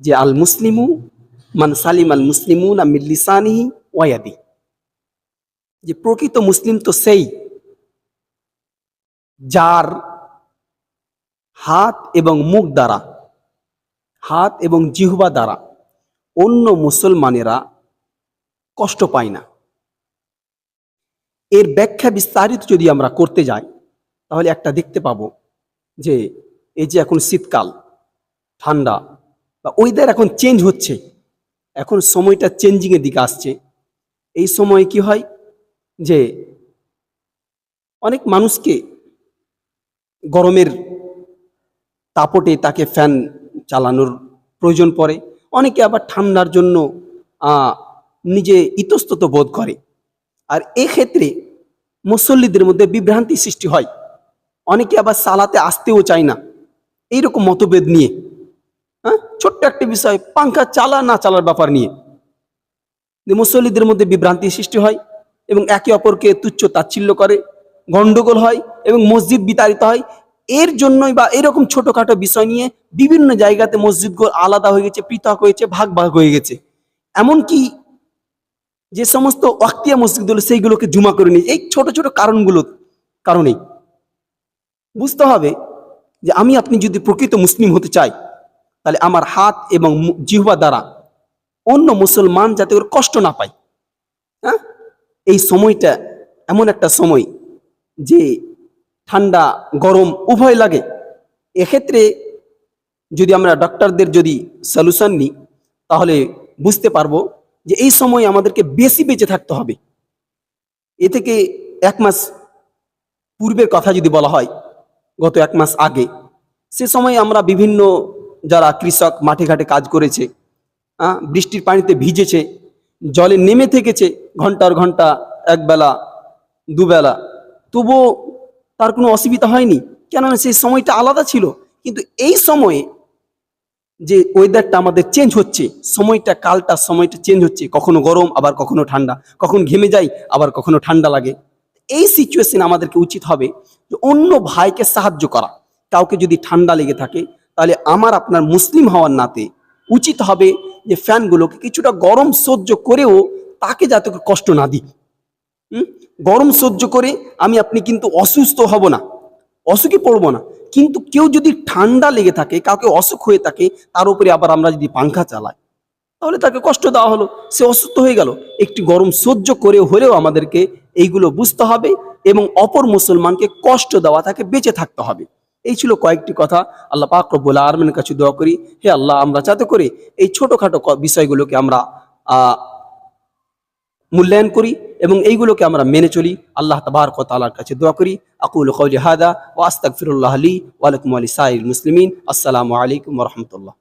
যে আল মুসলিমু মান সালিম আল মুসলিমুনা মিন লিসানিহি ওয়া ইয়াদিহি, যে প্রকৃত মুসলিম তো সেই যার হাত এবং মুখ দ্বারা, হাত এবং জিহ্বা দ্বারা অন্য মুসলমানেরা কষ্ট পায় না। এর ব্যাখ্যা বিস্তারিত যদি আমরা করতে যাই তাহলে একটা দেখতে পাবো যে এই যে এখন শীতকাল, ঠান্ডা বা ওয়েদার এখন চেঞ্জ হচ্ছে, এখন সময়টা চেঞ্জিংয়ের দিকে আসছে। এই সময় কি হয় যে অনেক মানুষকে গরমের তাপটে তাকে ফ্যান চালানোর প্রয়োজন পড়ে, অনেকে আবার ঠান্ডার জন্য নিজে ইতস্তত বোধ করে। আর এক্ষেত্রে মুসল্লিদের মধ্যে বিভ্রান্তি সৃষ্টি হয়, অনেকে আবার সালাতে আসতেও চায় না এইরকম মতভেদ নিয়ে। ছোট্ট একটা বিষয়, পাঙ্খা চালা না চালার ব্যাপার নিয়ে মুসল্লিদের মধ্যে বিভ্রান্তি সৃষ্টি হয় এবং একে অপরকে তুচ্ছ তাচ্ছিল্য করে, গন্ডগোল হয় এবং মসজিদ বিতাড়িত হয়। এর জন্যই বা এরকম ছোটখাটো বিষয় নিয়ে বিভিন্ন জায়গাতে মসজিদগুলো আলাদা হয়ে গেছে, পৃথক হয়েছে, ভাগ ভাগ হয়ে গেছে। এমনকি যে সমস্ত ওয়াক্তিয়া মসজিদগুলো সেইগুলোকে জুমা করে নিয়ে এই ছোট ছোট কারণেই বুঝতে হবে যে আমি আপনি যদি প্রকৃত মুসলিম হতে চাই তাহলে আমার হাত এবং জিহ্বা দ্বারা অন্য মুসলমান যাতে ওর কষ্ট না পায়। এই সময়টা এমন একটা সময় যে ঠান্ডা গরম উভয় লাগে। এক্ষেত্রে যদি আমরা ডক্টরদের যদি সলিউশন নিই তাহলে বুঝতে পারবো যে এই সময় আমাদেরকে বেশি বেঁচে থাকতে হবে। এ থেকে 1 মাস পূর্বের কথা যদি বলা হয়, গত 1 মাস আগে, সে সময় আমরা বিভিন্ন যারা কৃষক মাঠে ঘাটে কাজ করেছে, বৃষ্টির পানিতে ভিজেছে, জলে নেমে থেকেছে ঘন্টার ঘন্টা, একবেলা দুবেলা, তবুও তার কোনো অসুবিধা হয়নি, কেননা সেই সময়টা আলাদা ছিল। কিন্তু এই সময়ে যে ওয়েদারটা আমাদের চেঞ্জ হচ্ছে, সময়টা চেঞ্জ হচ্ছে, কখনো গরম আবার কখনো ঠান্ডা, কখন ঘেমে যাই আবার কখনো ঠান্ডা লাগে। এই সিচুয়েশন আমাদেরকে উচিত হবে যে অন্য ভাইকে সাহায্য করা। কাউকে যদি ঠান্ডা লেগে থাকে তাহলে আমার আপনার মুসলিম হওয়ার নাতে উচিত হবে যে ফ্যানগুলোকে কিছুটা গরম সহ্য করেও তাকে যাতে কষ্ট না দিই। গরম সহ্য করে আমি আপনি কিন্তু অসুস্থ হব না, অসুখে পড়বো না। কিন্তু কেউ যদি ঠান্ডা লেগে থাকে, কাউকে অসুখ হয়ে থাকে, তার উপরে আবার আমরা যদি পাংখা চালাই তাহলে তাকে কষ্ট দেওয়া হলো, সে অসুস্থ হয়ে গেল। একটি গরম সহ্য করে হলেও আমাদেরকে এইগুলো বুঝতে হবে এবং অপর মুসলমানকে কষ্ট দেওয়া তাকে বেঁচে থাকতে হবে। এই ছিল কয়েকটি কথা। আল্লাহ পাক রব্বুল আলামিনের কাছে দোয়া করি, হে আল্লাহ, আমরা যাতে করে এই ছোটখাটো বিষয়গুলোকে আমরা মূল্যায়ন করি এবং এইগুলোকে আমরা মেনে চলি। আল্লাহ তাবারক ওয়া তাআলার কাছে দোয়া করি। আকুলু কওলি হাদা ওয়া আস্তাগফিরুল্লাহ লি ওয়া লাকুম ওয়া লিসাইরিল মুসলিমিন। আসসালামু আলাইকুম ওয়া রাহমাতুল্লাহ।